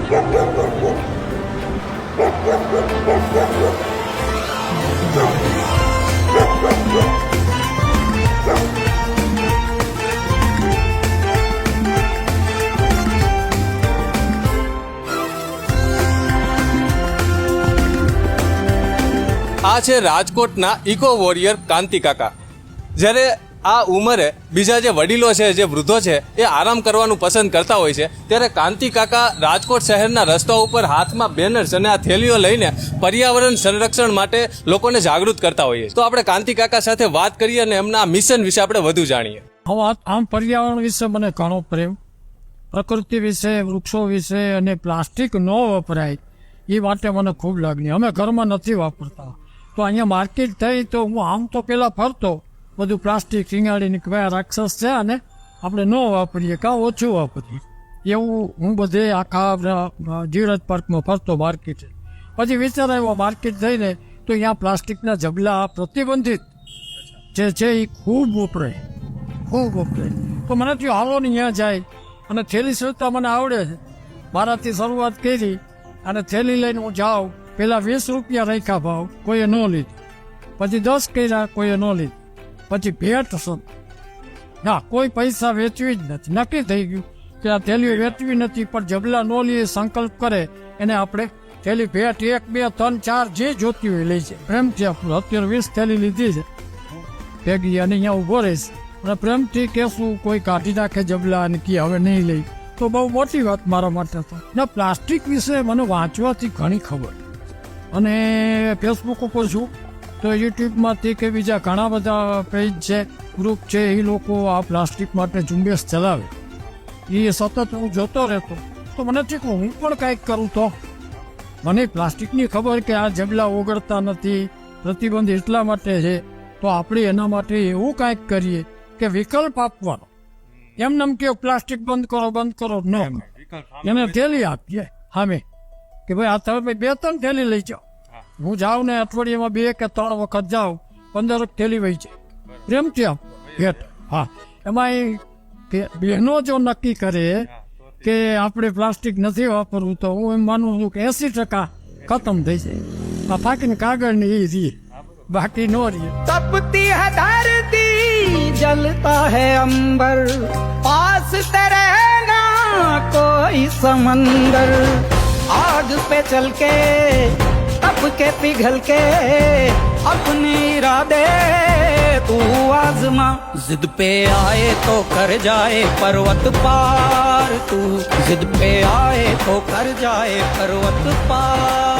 આ છે રાજકોટના ઇકો વોરિયર કાંતિ કાકા. જ્યારે આ ઉંમરે બીજા જે વડીલો છે, જે વૃદ્ધો છે, એ આરામ કરવાનું પસંદ કરતા હોય છે, ત્યારે કાંતિ કાકા રાજકોટ શહેરના રસ્તાઓ ઉપર હાથમાં બેનર્સ અને આ થેલીઓ લઈને પર્યાવરણ સંરક્ષણ માટે લોકોને જાગૃત કરતા હોઈએ. તો આપણે કાંતિ કાકા સાથે વાત કરીએ અને એમના મિશન વિશે આપણે વધુ જાણીએ. આમ પર્યાવરણ વિશે મને ઘણો પ્રેમ, પ્રકૃતિ વિશે, વૃક્ષો વિશે અને પ્લાસ્ટિક ન વપરાય એ માટે મને ખૂબ લાગણી. અમે ઘરમાં નથી વાપરતા, તો અહીંયા માર્કેટ થઈ તો હું આમ તો પેલા ફરતો બધું પ્લાસ્ટિક શીંગાડીને કયા રાક્ષસ છે અને આપણે ન વાપરીએ કાં ઓછું વાપરીએ એવું હું બધે આખા જીવરાજ પાર્કમાં ફરતો માર્કેટ. પછી વિચાર આવ્યો માર્કેટ થઈને તો અહીંયા પ્લાસ્ટિકના જબલા પ્રતિબંધિત જે છે એ ખૂબ વપરાય. તો મને થયું હાલો ને અહીંયા જાય અને થેલી સીવતા મને આવડે છે. મારાથી શરૂઆત કરી અને થેલી લઈને હું જાઉં. પેલા 20 રૂપિયા રાખ્યા ભાવ, કોઈએ ન લીધું. પછી 10 કર્યા, કોઈએ ન લીધું. પછી ભેટ ના, કોઈ પૈસા વેચવી જ નથી. નક્કી થઈ ગયું કે આ થેલી વેચવી નથી, પણ જબલા ન લઈએ સંકલ્પ કરે એને આપણે થેલી ભેટ 1, 2, 3, 4 જે જોતી હોય લઈ છે. પ્રેમથી આપણું અત્યારે 20 થેલી લીધી છે ભેગી અને અહીંયા ઉભો રહીશ અને પ્રેમથી કહેશું કોઈ કાઢી નાખે જબલા અને કે હવે નહીં લઈ તો બહુ મોટી વાત મારા માટે. તો ના, પ્લાસ્ટિક વિશે મને વાંચવાથી ઘણી ખબર અને ફેસબુક ઉપર છું તો યુટ્યુબમાંથી કે બીજા ઘણા બધા પેજ છે, ગ્રુપ છે, એ લોકો આ પ્લાસ્ટિક માટે ઝુંબેશ ચલાવે. એ સતત હું જોતો રહેતો તો મને થયું કે હું પણ કંઈક કરું. તો મને પ્લાસ્ટિકની ખબર કે આ જબલા ઓગળતા નથી, પ્રતિબંધ એટલા માટે છે, તો આપણે એના માટે એવું કંઈક કરીએ કે વિકલ્પ આપવાનો. એમને એમ કે પ્લાસ્ટિક બંધ કરો ન, એને થેલી આપીએ સામે કે ભાઈ આ તમે 2-3 થેલી લઈ જાઓ. હું જાઉં ને અઠવાડિયામાં 2 કે 3 વખત જાઉં, 15 થેલી વહી જાય. પ્રેમથી આપ ભેટ. હા, એમાં બહેનો જો નક્કી કરે કે આપણે પ્લાસ્ટિક નથી વાપરવું તો હું એમ માનું છું કે 80% ખતમ થઈ જાય. આ ફાકીને કાગળની એ રીએ, બાકી નો રીએ. तपती है धरती जलता है अंबर, पास तेरे ना कोई समंदर, आग पे चल के तप के पिघल के अपने इरादे तू आजमा, जिद पे आए तो कर जाए पर्वत पार, तू जिद पे आए तो कर जाए पर्वत पार.